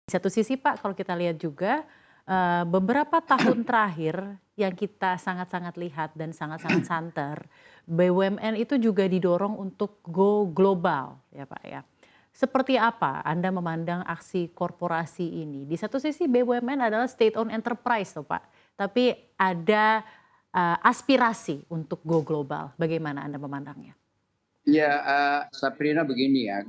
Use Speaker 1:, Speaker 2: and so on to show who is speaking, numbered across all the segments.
Speaker 1: Satu sisi Pak, kalau kita lihat juga, beberapa tahun terakhir yang kita sangat-sangat lihat dan sangat-sangat santer, BUMN itu juga didorong untuk go global ya Pak ya. Seperti apa Anda memandang aksi korporasi ini? Di satu sisi BUMN adalah state owned enterprise tuh Pak, tapi ada, aspirasi untuk go global. Bagaimana Anda memandangnya?
Speaker 2: Ya, Sabrina begini ya,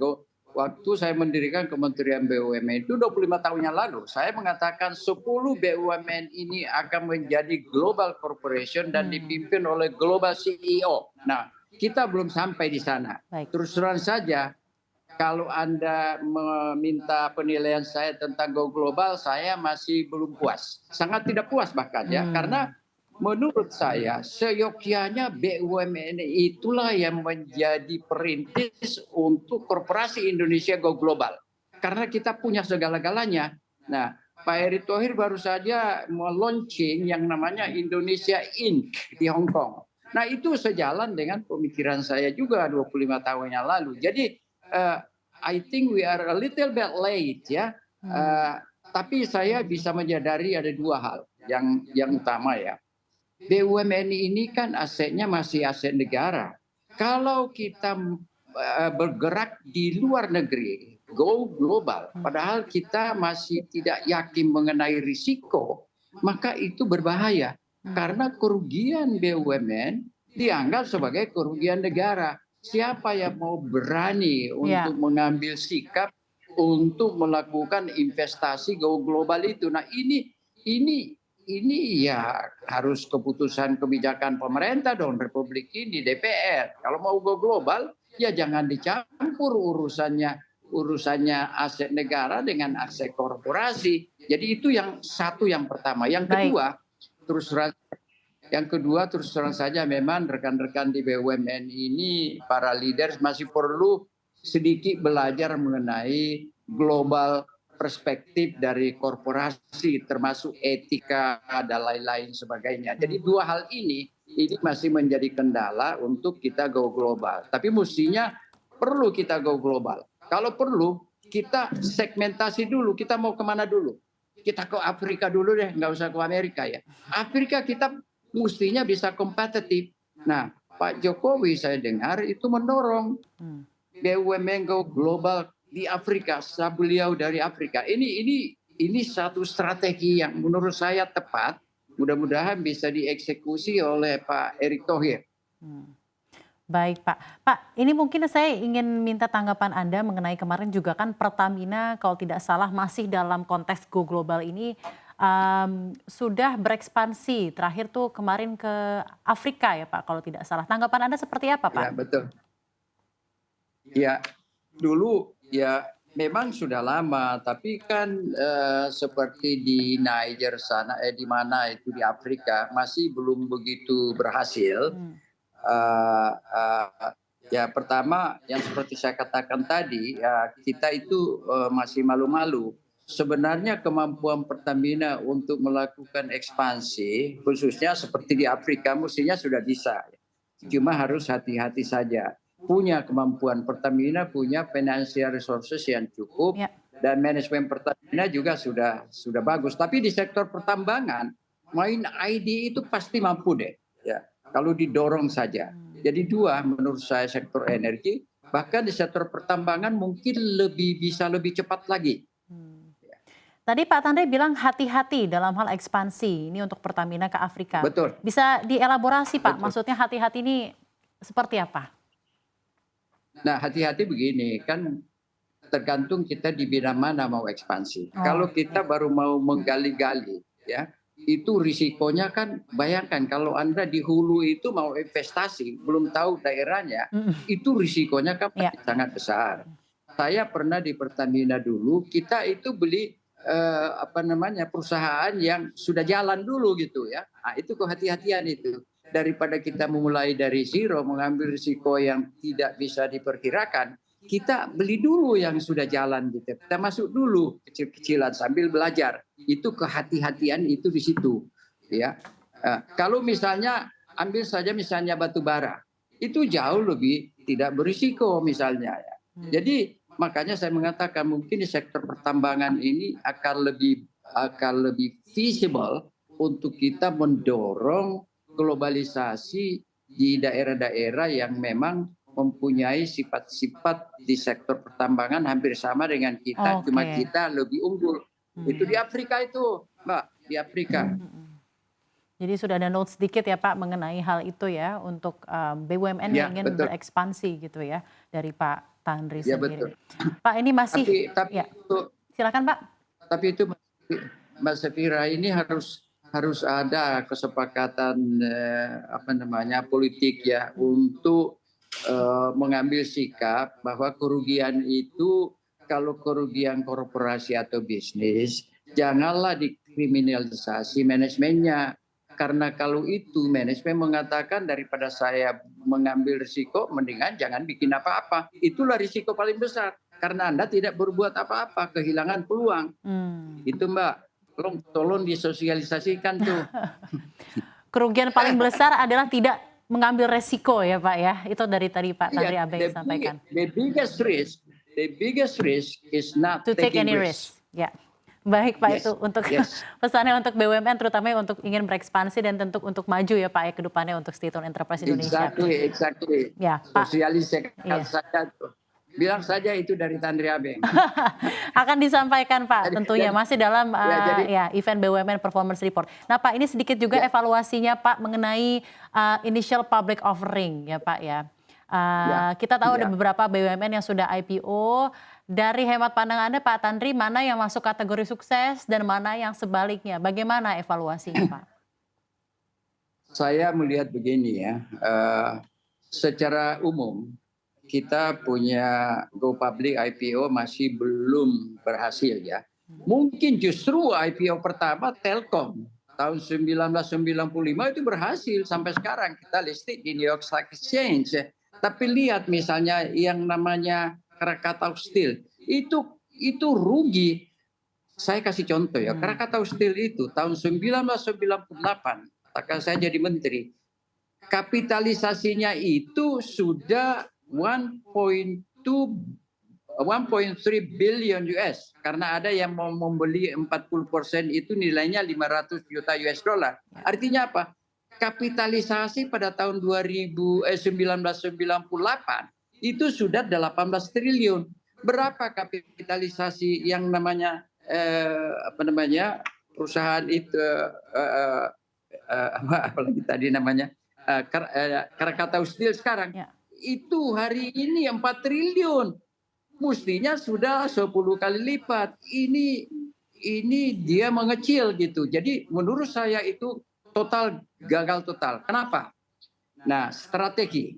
Speaker 2: waktu saya mendirikan Kementerian BUMN itu 25 tahun yang lalu, saya mengatakan 10 BUMN ini akan menjadi global corporation dan
Speaker 1: Hmm,
Speaker 2: dipimpin oleh global CEO. Nah, kita belum sampai di sana.
Speaker 1: baik.
Speaker 2: Terus terang saja, kalau Anda meminta penilaian saya tentang Go Global, saya masih belum puas. Sangat tidak puas bahkan ya, karena
Speaker 1: Hmm,
Speaker 2: menurut saya seyogyanya BUMN itulah yang menjadi perintis untuk korporasi Indonesia Go Global. Karena kita punya segala-galanya. Nah, Pak Erick Thohir baru saja meluncing yang namanya Indonesia Inc. di Hong Kong. Nah, itu sejalan dengan pemikiran saya juga 25 tahun yang lalu. Jadi, I think we are a little bit late ya.
Speaker 1: hmm,
Speaker 2: Eh, tapi saya bisa menyadari ada dua hal yang utama ya. BUMN ini kan asetnya masih aset negara. Kalau kita bergerak di luar negeri, go global,
Speaker 1: hmm,
Speaker 2: padahal kita masih tidak yakin mengenai risiko, maka itu berbahaya.
Speaker 1: hmm.
Speaker 2: Karena kerugian BUMN dianggap sebagai kerugian negara. Siapa yang mau berani untuk
Speaker 1: Iya,
Speaker 2: mengambil sikap untuk melakukan investasi go global itu? Nah, ini ya harus keputusan kebijakan pemerintah dong Republik ini DPR. Kalau mau go global ya jangan dicampur urusannya aset negara dengan aset korporasi. Jadi itu yang satu yang pertama.
Speaker 1: baik.
Speaker 2: Terus terus terang saja memang rekan-rekan di BUMN ini para leaders masih perlu sedikit belajar mengenai global perspektif dari korporasi termasuk etika dan lain-lain sebagainya.
Speaker 1: Hmm.
Speaker 2: Jadi dua hal ini masih menjadi kendala untuk kita go global. Tapi mestinya perlu kita go global. Kalau perlu kita segmentasi dulu, kita mau kemana dulu. Kita ke Afrika dulu deh, nggak usah ke Amerika ya. Afrika kita mestinya bisa kompetitif. Nah, Pak Jokowi saya dengar itu mendorong
Speaker 1: Hmm.
Speaker 2: BUMN go global di Afrika, beliau dari Afrika. Ini satu strategi yang menurut saya tepat. Mudah-mudahan bisa dieksekusi oleh Pak Erick Thohir.
Speaker 1: Hmm. Baik Pak. Pak, ini mungkin saya ingin minta tanggapan Anda mengenai kemarin juga kan Pertamina kalau tidak salah masih dalam konteks go global ini sudah berekspansi. Terakhir tuh kemarin ke Afrika ya Pak kalau tidak salah. Tanggapan Anda seperti apa Pak?
Speaker 2: Ya, betul. Ya, dulu ya memang sudah lama, tapi kan seperti di Niger sana, di mana itu di Afrika masih belum begitu berhasil.
Speaker 1: Hmm,
Speaker 2: Eh, eh, ya pertama yang seperti saya katakan tadi, ya kita itu masih malu-malu. Sebenarnya kemampuan Pertamina untuk melakukan ekspansi, khususnya seperti di Afrika, mestinya sudah bisa. Cuma harus hati-hati saja. Punya kemampuan Pertamina, punya financial resources yang cukup,
Speaker 1: ya.
Speaker 2: dan manajemen Pertamina juga sudah bagus. Tapi di sektor pertambangan, main ID itu pasti mampu deh. Ya, kalau didorong saja.
Speaker 1: Hmm,
Speaker 2: Jadi dua menurut saya sektor energi, bahkan di sektor pertambangan mungkin bisa lebih cepat lagi.
Speaker 1: hmm. Tadi Pak Tandre bilang hati-hati dalam hal ekspansi ini untuk Pertamina ke Afrika.
Speaker 2: Betul,
Speaker 1: Bisa dielaborasi Pak,
Speaker 2: betul.
Speaker 1: maksudnya hati-hati ini seperti apa?
Speaker 2: Nah, hati-hati begini, kan tergantung kita di bidang mana mau ekspansi.
Speaker 1: Oh,
Speaker 2: Kalau kita
Speaker 1: ya.
Speaker 2: baru mau menggali-gali, ya, itu risikonya kan bayangkan kalau Anda di hulu itu mau investasi, belum tahu daerahnya,
Speaker 1: Mhm,
Speaker 2: itu risikonya kan
Speaker 1: iya.
Speaker 2: sangat besar. Saya pernah di Pertamina dulu, kita itu beli apa namanya perusahaan yang sudah jalan dulu gitu ya. Nah, itu kehati-hatian itu. Daripada kita memulai dari zero, mengambil risiko yang tidak bisa diperkirakan, kita beli dulu yang sudah jalan gitu. Kita masuk dulu kecil-kecilan sambil belajar. Itu kehati-hatian itu di situ, ya. Kalau misalnya ambil saja misalnya batu bara, itu jauh lebih tidak berisiko misalnya ya.
Speaker 1: Hmm,
Speaker 2: Jadi makanya saya mengatakan mungkin di sektor pertambangan ini akan lebih visible untuk kita mendorong globalisasi di daerah-daerah yang memang mempunyai sifat-sifat di sektor pertambangan hampir sama dengan kita, cuma
Speaker 1: Oke.
Speaker 2: kita lebih unggul. Itu di Afrika itu, Mbak, di Afrika.
Speaker 1: Mhm. Jadi sudah ada note sedikit ya Pak mengenai hal itu ya untuk BUMN
Speaker 2: Ya,
Speaker 1: yang ingin
Speaker 2: betul.
Speaker 1: berekspansi gitu ya dari Pak Tanri
Speaker 2: Ya,
Speaker 1: sendiri.
Speaker 2: betul.
Speaker 1: Pak ini masih
Speaker 2: Tapi
Speaker 1: ya
Speaker 2: itu
Speaker 1: silakan Pak.
Speaker 2: tapi itu Mbak Safira ini harus ada kesepakatan politik ya untuk mengambil sikap bahwa kerugian itu kalau kerugian korporasi atau bisnis janganlah dikriminalisasi manajemennya. Karena kalau itu manajemen mengatakan daripada saya mengambil risiko, mendingan jangan bikin apa-apa. Itulah risiko paling besar. Karena Anda tidak berbuat apa-apa, kehilangan peluang. Itu Mbak, tolong disosialisasikan tuh.
Speaker 1: Kerugian paling besar adalah tidak mengambil resiko ya Pak ya. Itu dari tadi Pak Tanri
Speaker 2: Iya,
Speaker 1: Abeng sampaikan.
Speaker 2: the biggest risk is not
Speaker 1: To take
Speaker 2: taking
Speaker 1: any
Speaker 2: risk.
Speaker 1: risk. Ya. Baik Pak
Speaker 2: Yes,
Speaker 1: itu untuk
Speaker 2: yes.
Speaker 1: pesannya untuk BUMN terutama untuk ingin berekspansi dan tentu untuk maju ya Pak ya ke depannya untuk State Owned Enterprise Indonesia.
Speaker 2: Exactly.
Speaker 1: Ya Pak.
Speaker 2: Sosialisasikan
Speaker 1: Iya.
Speaker 2: saja tuh. Bilang saja itu dari Tanri Abeng.
Speaker 1: Akan disampaikan Pak tentunya masih dalam
Speaker 2: jadi-
Speaker 1: event BUMN Performance Report. Nah Pak ini sedikit juga
Speaker 2: Ya.
Speaker 1: evaluasinya Pak mengenai initial public offering ya Pak ya. Kita tahu ada
Speaker 2: Ya.
Speaker 1: beberapa BUMN yang sudah IPO. Dari hemat pandang Anda Pak Tanri, mana yang masuk kategori sukses dan mana yang sebaliknya? Bagaimana evaluasinya Pak?
Speaker 2: Saya melihat begini ya, secara umum kita punya go public IPO masih belum berhasil ya. Mungkin justru IPO pertama Telkom tahun 1995 itu berhasil sampai sekarang kita listed di New York Stock Exchange. Tapi lihat misalnya yang namanya Krakatau Steel itu rugi. Saya kasih contoh ya, Krakatau Steel itu tahun 1998 ketika saya jadi menteri, kapitalisasinya itu sudah 1.3 billion US karena ada yang mau membeli 40% itu nilainya 500 juta US dollar. Artinya apa? Kapitalisasi pada tahun 1998 itu sudah 18 triliun. Berapa kapitalisasi yang namanya perusahaan itu apalagi tadi namanya Krakatau Steel sekarang?
Speaker 1: Ya.
Speaker 2: Itu hari ini 4 triliun. Mestinya sudah 10 kali lipat. Ini dia mengecil gitu. Jadi menurut saya itu gagal total. Kenapa? Nah, strategi.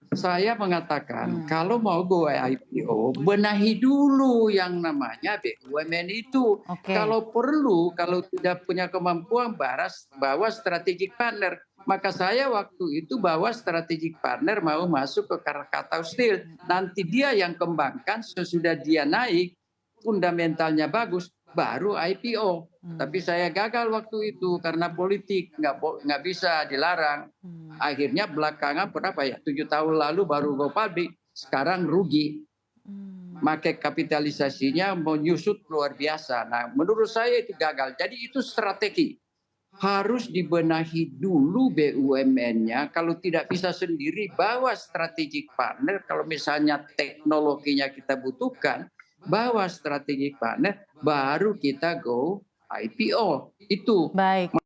Speaker 2: Saya mengatakan kalau mau go IPO, benahi dulu yang namanya BUMN itu.
Speaker 1: Oke.
Speaker 2: Kalau perlu, kalau tidak punya kemampuan, bawa strategic partner. Maka saya waktu itu bawa strategic partner mau masuk ke Krakatau Steel. Nanti dia yang kembangkan, sesudah dia naik, fundamentalnya bagus, baru IPO. Tapi saya gagal waktu itu karena politik, nggak bisa dilarang. Akhirnya belakangan berapa ya, 7 tahun lalu baru go public, sekarang rugi. Market kapitalisasinya menyusut luar biasa. Nah, menurut saya itu gagal. Jadi itu strategi. Harus dibenahi dulu BUMN-nya. Kalau tidak bisa sendiri, bawa strategic partner. Kalau misalnya teknologinya kita butuhkan, bawa strategic partner, baru kita go IPO. Itu.
Speaker 1: Baik.